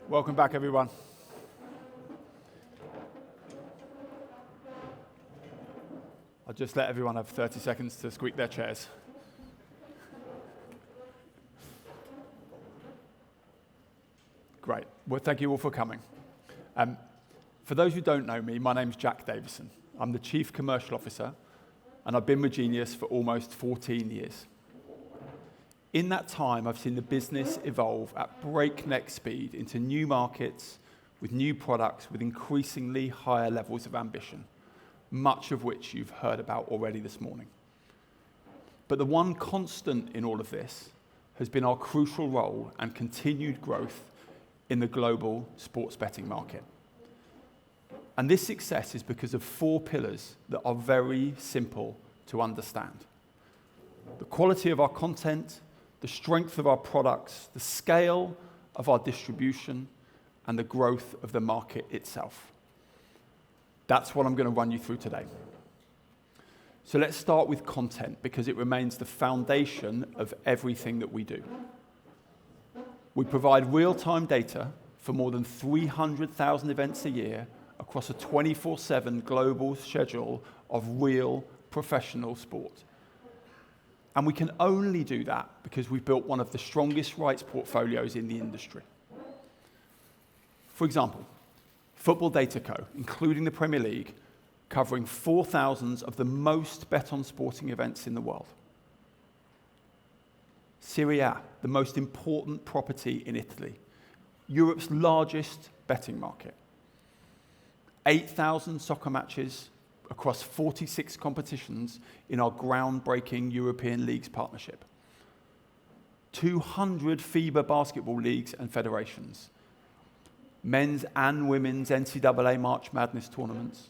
Welcome back, everyone. I'll just let everyone have 30 seconds to squeak their chairs. Great. Well, thank you all for coming. For those who don't know me, my name's Jack Davison. I'm the Chief Commercial Officer, and I've been with Genius for almost 14 years. In that time, I've seen the business evolve at breakneck speed into new markets, with new products, with increasingly higher levels of ambition, much of which you've heard about already this morning. But the one constant in all of this has been our crucial role and continued growth in the global sports betting market. And this success is because of 4 pillars that are very simple to understand. The quality of our content, the strength of our products, the scale of our distribution, and the growth of the market itself. That's what I'm going to run you through today. So let's start with content, because it remains the foundation of everything that we do. We provide real-time data for more than 300,000 events a year across a 24/7 global schedule of real professional sport. And we can only do that because we've built one of the strongest rights portfolios in the industry. For example, Football Data Co., including the Premier League, covering 4,000 of the most bet-on sporting events in the world. Serie A, the most important property in Italy, Europe's largest betting market. 8,000 soccer matches across 46 competitions in our groundbreaking European Leagues partnership. 200 FIBA basketball leagues and federations. Men's and women's NCAA March Madness tournaments.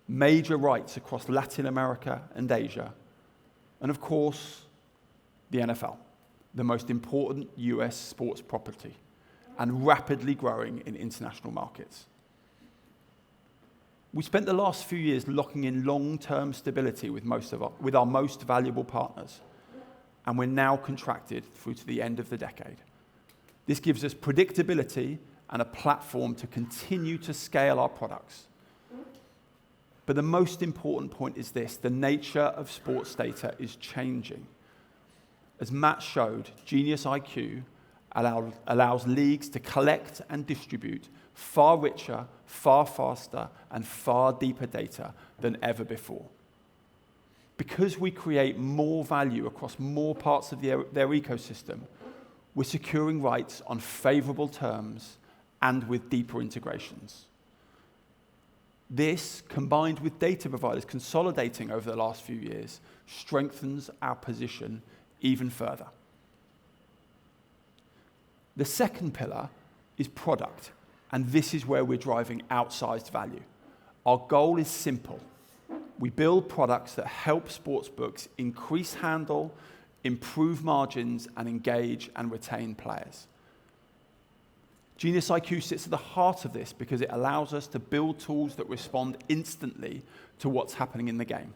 Major rights across Latin America and Asia. And of course, the NFL, the most important US sports property, and rapidly growing in international markets. We spent the last few years locking in long-term stability with our most valuable partners, and we're now contracted through to the end of the decade. This gives us predictability and a platform to continue to scale our products. But the most important point is this: the nature of sports data is changing. As Matt showed, Genius IQ allows leagues to collect and distribute far richer, far faster, and far deeper data than ever before. Because we create more value across more parts of their ecosystem, we're securing rights on favorable terms and with deeper integrations. This, combined with data providers consolidating over the last few years, strengthens our position even further. The second pillar is product, and this is where we're driving outsized value. Our goal is simple. We build products that help sportsbooks increase handle, improve margins, and engage and retain players. Genius IQ sits at the heart of this because it allows us to build tools that respond instantly to what's happening in the game.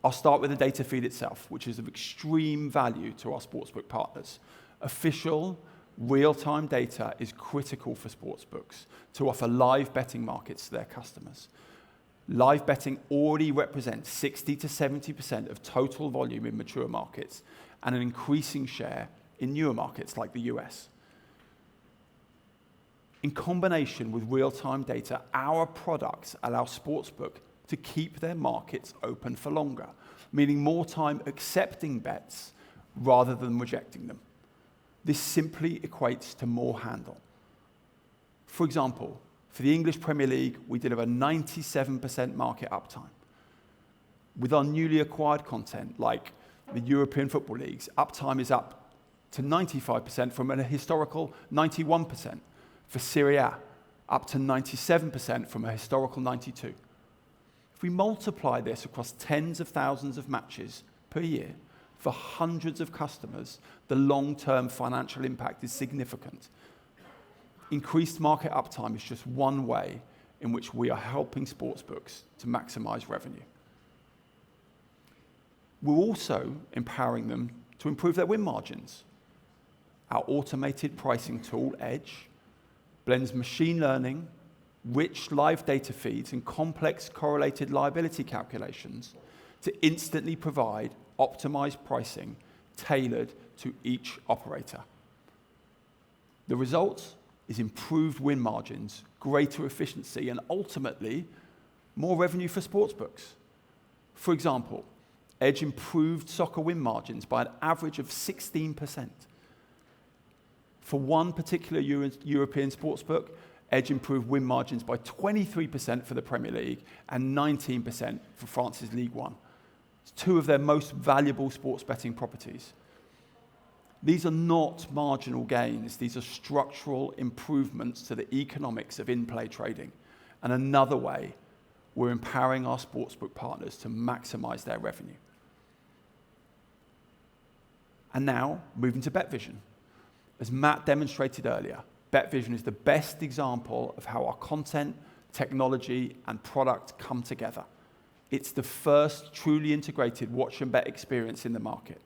I'll start with the data feed itself, which is of extreme value to our sportsbook partners. Official, real-time data is critical for sportsbooks to offer live betting markets to their customers. Live betting already represents 60 to 70% of total volume in mature markets and an increasing share in newer markets like the US. In combination with real-time data, our products allow sportsbook to keep their markets open for longer, meaning more time accepting bets rather than rejecting them. This simply equates to more handle. For example, for the English Premier League, we deliver 97% market uptime. With our newly acquired content, like the European football leagues, uptime is up to 95% from a historical 91%. For Serie A, up to 97% from a historical 92%. If we multiply this across tens of thousands of matches per year, for hundreds of customers, the long-term financial impact is significant. Increased market uptime is just one way in which we are helping sportsbooks to maximize revenue. We're also empowering them to improve their win margins. our automated pricing tool, Edge, blends machine learning, rich live data feeds, and complex correlated liability calculations to instantly provide optimized pricing tailored to each operator. The result is improved win margins, greater efficiency, and ultimately, more revenue for sportsbooks. For example, Edge improved soccer win margins by an average of 16%. For one particular European sportsbook, Edge improved win margins by 23% for the Premier League and 19% for France's Ligue 1. It's two of their most valuable sports betting properties. These are not marginal gains. These are structural improvements to the economics of in-play trading. And another way, we're empowering our sportsbook partners to maximize their revenue. And now, moving to BetVision. As Matt demonstrated earlier, BetVision is the best example of how our content, technology, and product come together. It's the first truly integrated watch and bet experience in the market,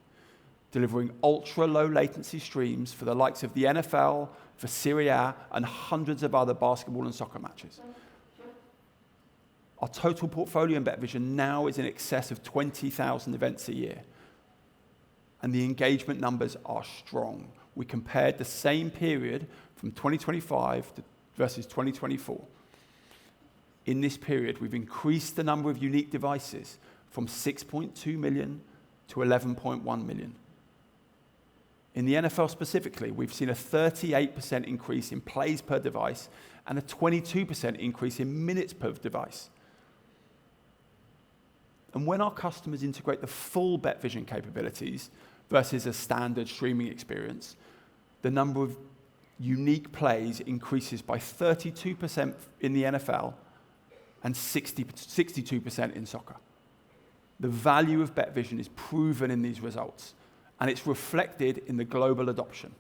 delivering ultra-low latency streams for the likes of the NFL, for Serie A, and hundreds of other basketball and soccer matches. Our total portfolio in BetVision now is in excess of 20,000 events a year, and the engagement numbers are strong. We compared the same period from 2025 versus 2024. In this period, we've increased the number of unique devices from 6.2 million to 11.1 million. In the NFL specifically, we've seen a 38% increase in plays per device and a 22% increase in minutes per device. And when our customers integrate the full BetVision capabilities versus a standard streaming experience, the number of unique plays increases by 32% in the NFL and 62% in soccer. The value of BetVision is proven in these results, and it's reflected in the global adoption.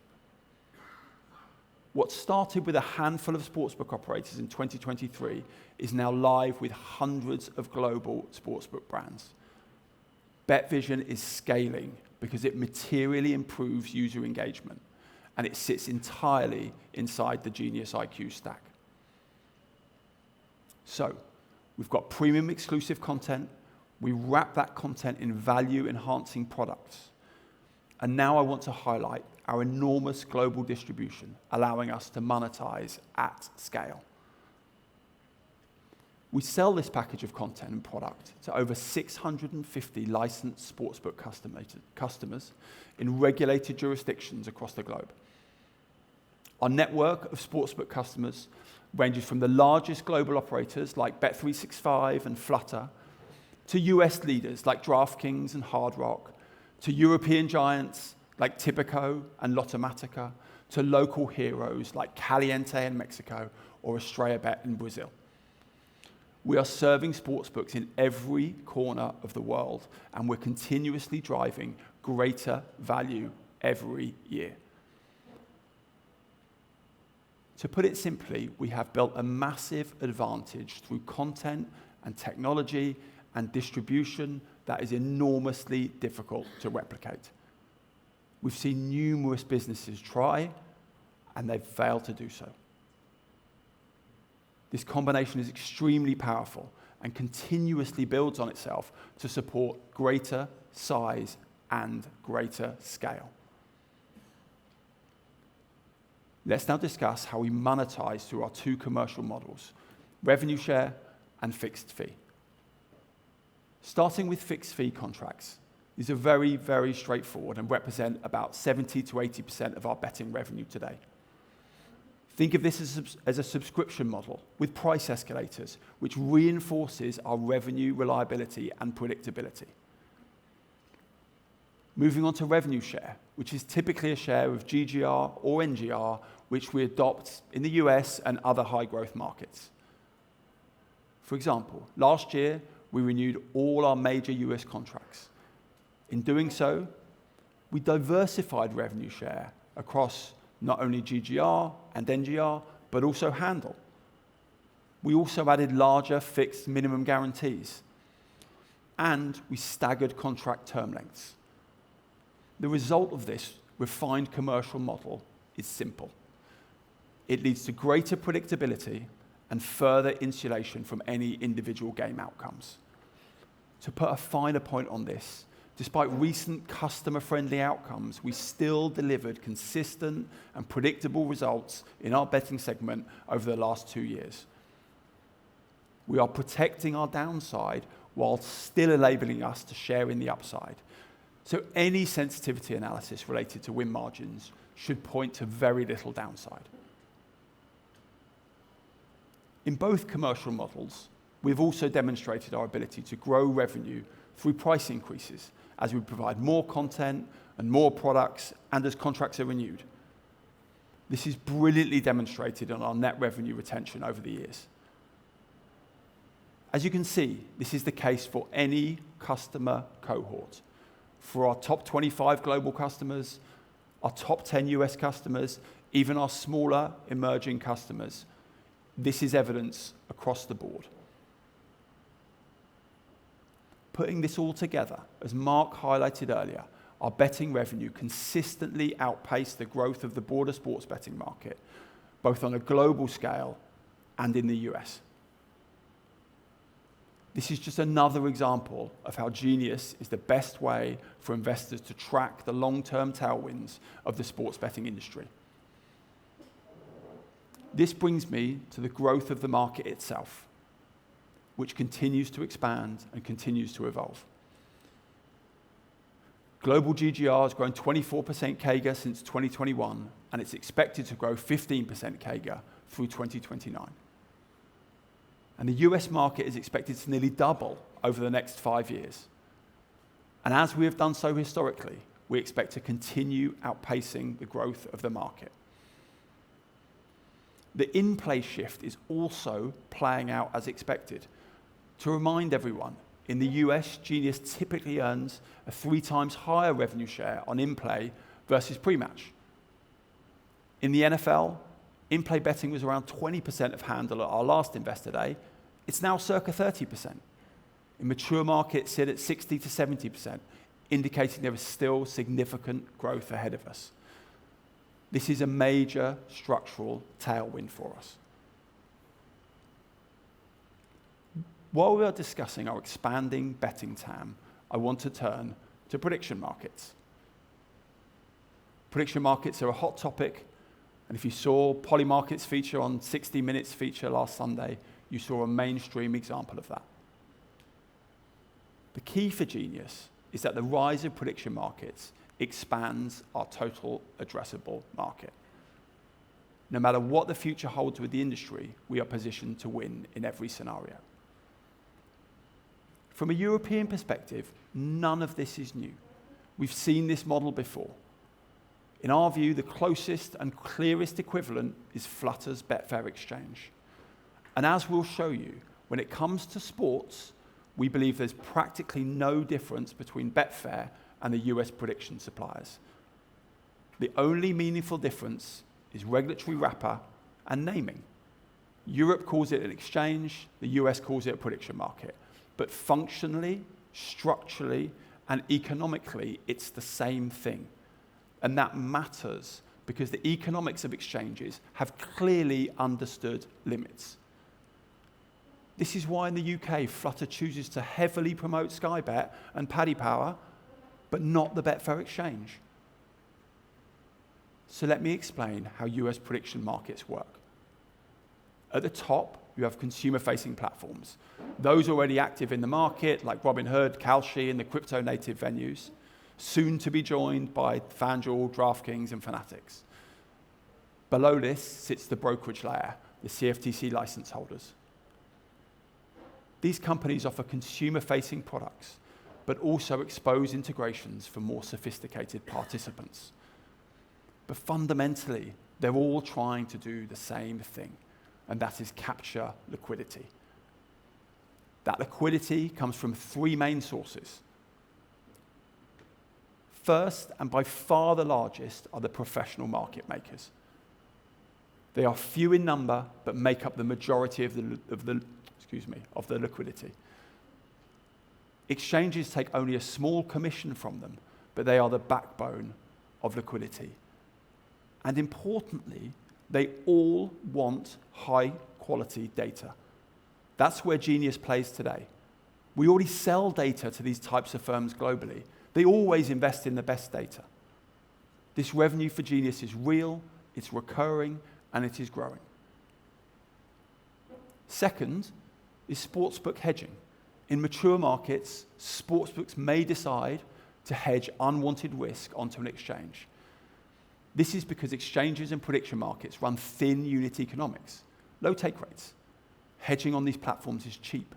What started with a handful of sportsbook operators in 2023 is now live with hundreds of global sportsbook brands. BetVision is scaling because it materially improves user engagement, and it sits entirely inside the Genius IQ stack. So, we've got premium exclusive content, we wrap that content in value-enhancing products, and now I want to highlight our enormous global distribution, allowing us to monetize at scale. We sell this package of content and product to over 650 licensed sportsbook customers in regulated jurisdictions across the globe. Our network of sportsbook customers ranges from the largest global operators like Bet365 and Flutter, to US leaders like DraftKings and Hard Rock, to European giants like Tipico and Lottomatica, to local heroes like Caliente in Mexico or Estrella Bet in Brazil. We are serving sportsbooks in every corner of the world, and we're continuously driving greater value every year. To put it simply, we have built a massive advantage through content and technology and distribution that is enormously difficult to replicate. We've seen numerous businesses try, and they've failed to do so. This combination is extremely powerful and continuously builds on itself to support greater size and greater scale. Let's now discuss how we monetize through our two commercial models, revenue share and fixed fee. Starting with fixed fee contracts, these are very, very straightforward and represent about 70 to 80% of our betting revenue today. Think of this as a subscription model with price escalators, which reinforces our revenue reliability and predictability. Moving on to revenue share, which is typically a share of GGR or NGR, which we adopt in the US and other high-growth markets. For example, last year, we renewed all our major US contracts. In doing so, we diversified revenue share across not only GGR and NGR, but also handle. We also added larger fixed minimum guarantees, and we staggered contract term lengths. The result of this refined commercial model is simple. It leads to greater predictability and further insulation from any individual game outcomes. To put a finer point on this, despite recent customer-friendly outcomes, we still delivered consistent and predictable results in our betting segment over the last 2 years. We are protecting our downside while still enabling us to share in the upside. So any sensitivity analysis related to win margins should point to very little downside. In both commercial models, we've also demonstrated our ability to grow revenue through price increases as we provide more content and more products and as contracts are renewed. This is brilliantly demonstrated on our net revenue retention over the years. As you can see, this is the case for any customer cohort. For our top 25 global customers, our top 10 US customers, even our smaller emerging customers, this is evidence across the board. Putting this all together, as Mark highlighted earlier, our betting revenue consistently outpaced the growth of the broader sports betting market, both on a global scale and in the US. This is just another example of how Genius is the best way for investors to track the long-term tailwinds of the sports betting industry. This brings me to the growth of the market itself, which continues to expand and continues to evolve. Global GGR has grown 24% CAGR since 2021, and it's expected to grow 15% CAGR through 2029. And the US market is expected to nearly double over the next 5 years. And as we have done so historically, we expect to continue outpacing the growth of the market. The in-play shift is also playing out as expected. To remind everyone, in the US, Genius typically earns a 3 times higher revenue share on in-play versus pre-match. In the NFL, in-play betting was around 20% of handle at our last Investor Day. It's now circa 30%. In mature markets, sit at 60 to 70%, indicating there is still significant growth ahead of us. This is a major structural tailwind for us. While we are discussing our expanding betting TAM, I want to turn to prediction markets. Prediction markets are a hot topic, and if you saw Polymarket's feature on 60 Minutes feature last Sunday, you saw a mainstream example of that. The key for Genius is that the rise of prediction markets expands our total addressable market. No matter what the future holds with the industry, we are positioned to win in every scenario. From a European perspective, none of this is new. We've seen this model before. In our view, the closest and clearest equivalent is Flutter's Betfair exchange. And as we'll show you, when it comes to sports, we believe there's practically no difference between Betfair and the US prediction suppliers. The only meaningful difference is regulatory wrapper and naming. Europe calls it an exchange, the US calls it a prediction market. But functionally, structurally, and economically, it's the same thing. And that matters because the economics of exchanges have clearly understood limits. This is why in the UK, Flutter chooses to heavily promote Sky Bet and Paddy Power, but not the Betfair exchange. So let me explain how US prediction markets work. At the top, you have consumer-facing platforms. Those already active in the market, like Robinhood, Kalshi, and the crypto-native venues, soon to be joined by FanDuel, DraftKings, and Fanatics. Below this sits the brokerage layer, the CFTC license holders. These companies offer consumer-facing products, but also expose integrations for more sophisticated participants. But fundamentally, they're all trying to do the same thing, and that is capture liquidity. That liquidity comes from 3 main sources. First, and by far the largest, are the professional market makers. They are few in number, but make up the majority of the liquidity. Exchanges take only a small commission from them, but they are the backbone of liquidity. And importantly, they all want high-quality data. That's where Genius plays today. We already sell data to these types of firms globally. They always invest in the best data. This revenue for Genius is real, it's recurring, and it is growing. Second is sportsbook hedging. In mature markets, sportsbooks may decide to hedge unwanted risk onto an exchange. This is because exchanges and prediction markets run thin unit economics, low take rates. Hedging on these platforms is cheap.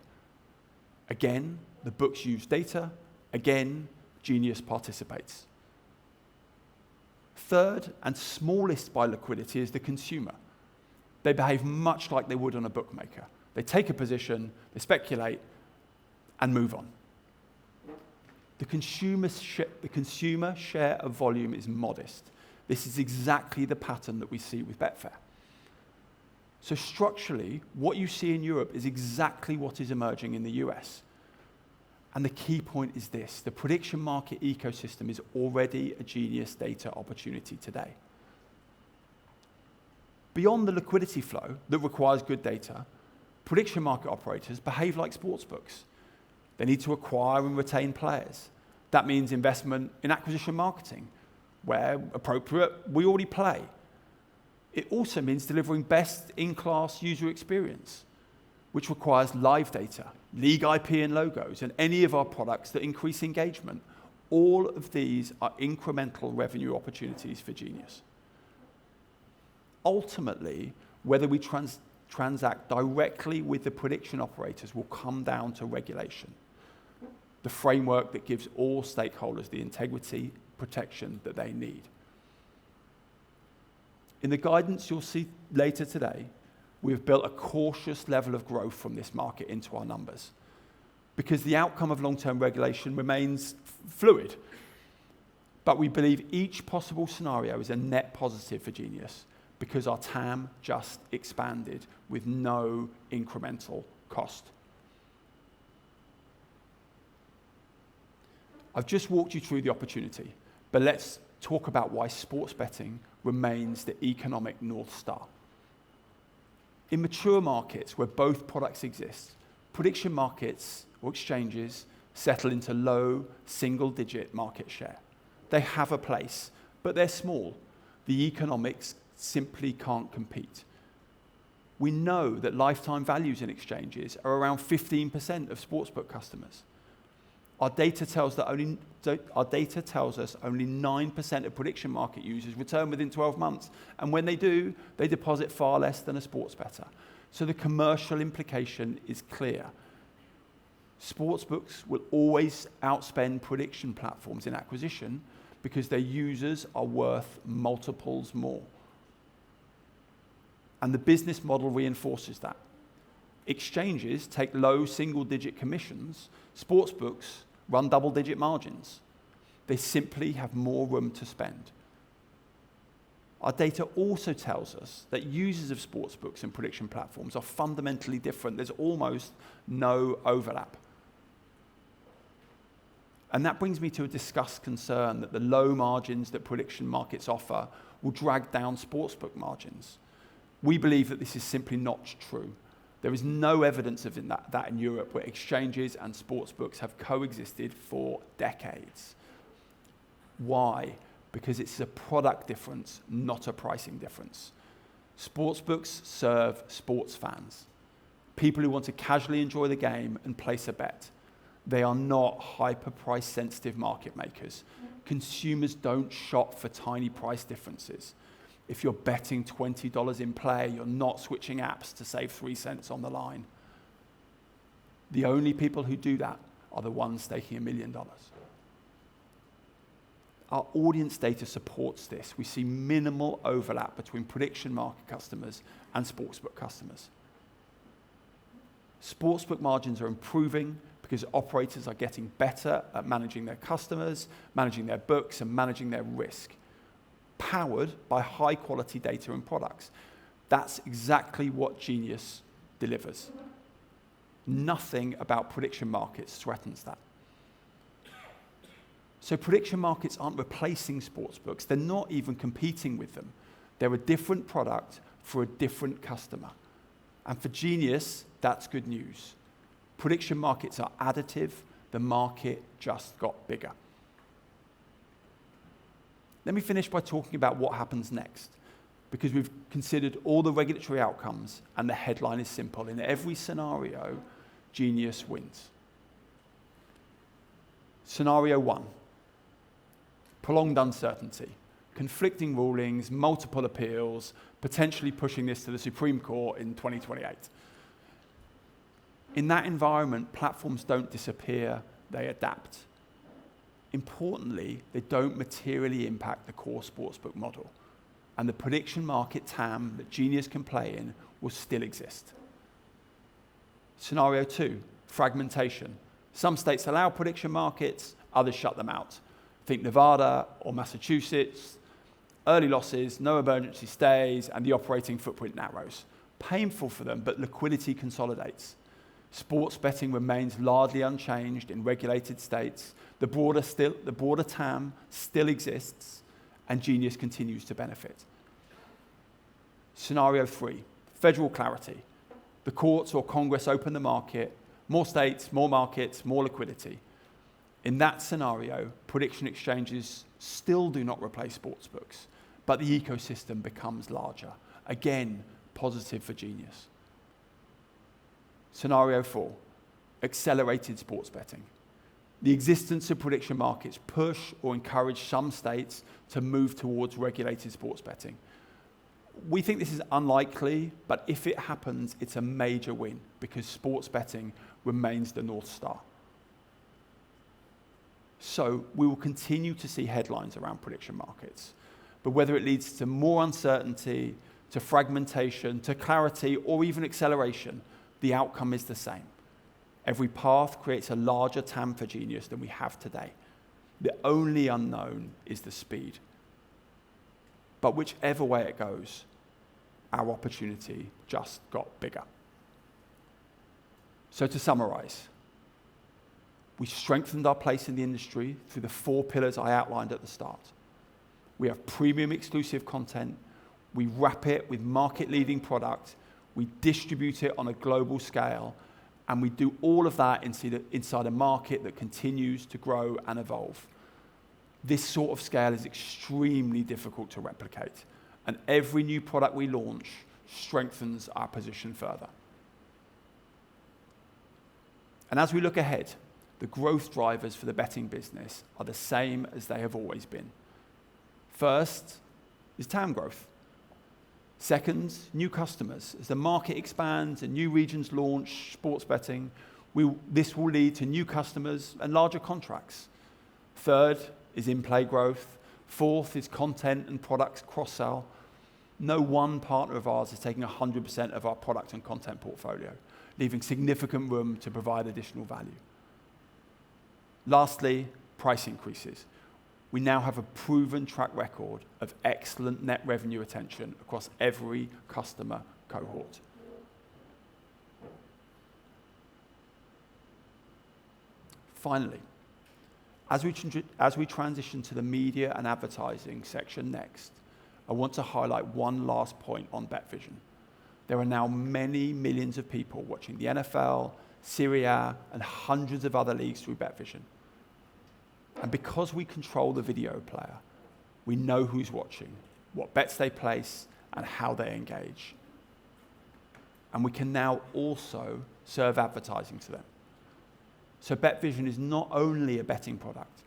Again, the books use data. Again, Genius participates. Third, and smallest by liquidity, is the consumer. They behave much like they would on a bookmaker. They take a position, they speculate, and move on. The consumer share of volume is modest. This is exactly the pattern that we see with Betfair. So structurally, what you see in Europe is exactly what is emerging in the US. And the key point is this: the prediction market ecosystem is already a Genius data opportunity today. Beyond the liquidity flow that requires good data, prediction market operators behave like sportsbooks. They need to acquire and retain players. That means investment in acquisition marketing. Where appropriate, we already play. It also means delivering best-in-class user experience, which requires live data, Ligue IP and logos, and any of our products that increase engagement. All of these are incremental revenue opportunities for Genius. Ultimately, whether we transact directly with the prediction operators will come down to regulation, the framework that gives all stakeholders the integrity protection that they need. In the guidance you'll see later today, we've built a cautious level of growth from this market into our numbers because the outcome of long-term regulation remains fluid. But we believe each possible scenario is a net positive for Genius because our TAM just expanded with no incremental cost. I've just walked you through the opportunity, but let's talk about why sports betting remains the economic North Star. In mature markets where both products exist, prediction markets or exchanges settle into low single-digit market share. They have a place, but they're small. The economics simply can't compete. We know that lifetime values in exchanges are around 15% of sportsbook customers. Our data tells us only 9% of prediction market users return within 12 months. And when they do, they deposit far less than a sports bettor. So the commercial implication is clear. Sportsbooks will always outspend prediction platforms in acquisition because their users are worth multiples more. And the business model reinforces that. Exchanges take low single-digit commissions. Sportsbooks run double-digit margins. They simply have more room to spend. Our data also tells us that users of sportsbooks and prediction platforms are fundamentally different. There's almost no overlap. And that brings me to a discussed concern that the low margins that prediction markets offer will drag down sportsbook margins. We believe that this is simply not true. There is no evidence of that in Europe, where exchanges and sportsbooks have coexisted for decades. Why? Because it's a product difference, not a pricing difference. Sportsbooks serve sports fans, people who want to casually enjoy the game and place a bet. They are not hyper-price sensitive market makers. Consumers don't shop for tiny price differences. If you're betting $20 in play, you're not switching apps to save 3 cents on the line. The only people who do that are the ones staking $1 million. Our audience data supports this. We see minimal overlap between prediction market customers and sportsbook customers. Sportsbook margins are improving because operators are getting better at managing their customers, managing their books, and managing their risk, powered by high-quality data and products. That's exactly what Genius delivers. Nothing about prediction markets threatens that. So prediction markets aren't replacing sportsbooks. They're not even competing with them. They're a different product for a different customer. And for Genius, that's good news. Prediction markets are additive. The market just got bigger. Let me finish by talking about what happens next, because we've considered all the regulatory outcomes, and the headline is simple. In every scenario, Genius wins. Scenario 1, prolonged uncertainty, conflicting rulings, multiple appeals, potentially pushing this to the Supreme Court in 2028. In that environment, platforms don't disappear, they adapt. Importantly, they don't materially impact the core sportsbook model, and the prediction market TAM that Genius can play in will still exist. Scenario 2, fragmentation. Some states allow prediction markets, others shut them out. Think Nevada or Massachusetts. Early losses, no emergency stays, and the operating footprint narrows. Painful for them, but liquidity consolidates. Sports betting remains largely unchanged in regulated states. The broader TAM still exists, and Genius continues to benefit. Scenario 3, federal clarity. The courts or Congress open the market, more states, more markets, more liquidity. In that scenario, prediction exchanges still do not replace sportsbooks, but the ecosystem becomes larger. Again, positive for Genius. Scenario 4, accelerated sports betting. The existence of prediction markets push or encourage some states to move towards regulated sports betting. We think this is unlikely, but if it happens, it's a major win because sports betting remains the North Star. So we will continue to see headlines around prediction markets, but whether it leads to more uncertainty, to fragmentation, to clarity, or even acceleration, the outcome is the same. Every path creates a larger TAM for Genius than we have today. The only unknown is the speed. But whichever way it goes, our opportunity just got bigger. So to summarize, we strengthened our place in the industry through the 4 pillars I outlined at the start. We have premium exclusive content, we wrap it with market-leading product, we distribute it on a global scale, and we do all of that inside a market that continues to grow and evolve. This sort of scale is extremely difficult to replicate, and every new product we launch strengthens our position further. And as we look ahead, the growth drivers for the betting business are the same as they have always been. First is TAM growth. Second, new customers. As the market expands and new regions launch sports betting, this will lead to new customers and larger contracts. Third is in-play growth. Fourth is content and products cross-sell. No one partner of ours is taking 100% of our product and content portfolio, leaving significant room to provide additional value. Lastly, price increases. We now have a proven track record of excellent net revenue retention across every customer cohort. Finally, as we transition to the media and advertising section next, I want to highlight one last point on BetVision. There are now many millions of people watching the NFL, Serie A, and hundreds of other leagues through BetVision. And because we control the video player, we know who's watching, what bets they place, and how they engage. And we can now also serve advertising to them. So BetVision is not only a betting product,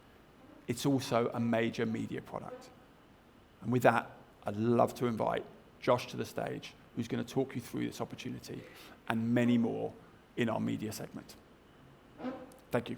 it's also a major media product. And with that, I'd love to invite Josh to the stage, who's going to talk you through this opportunity and many more in our media segment. Thank you.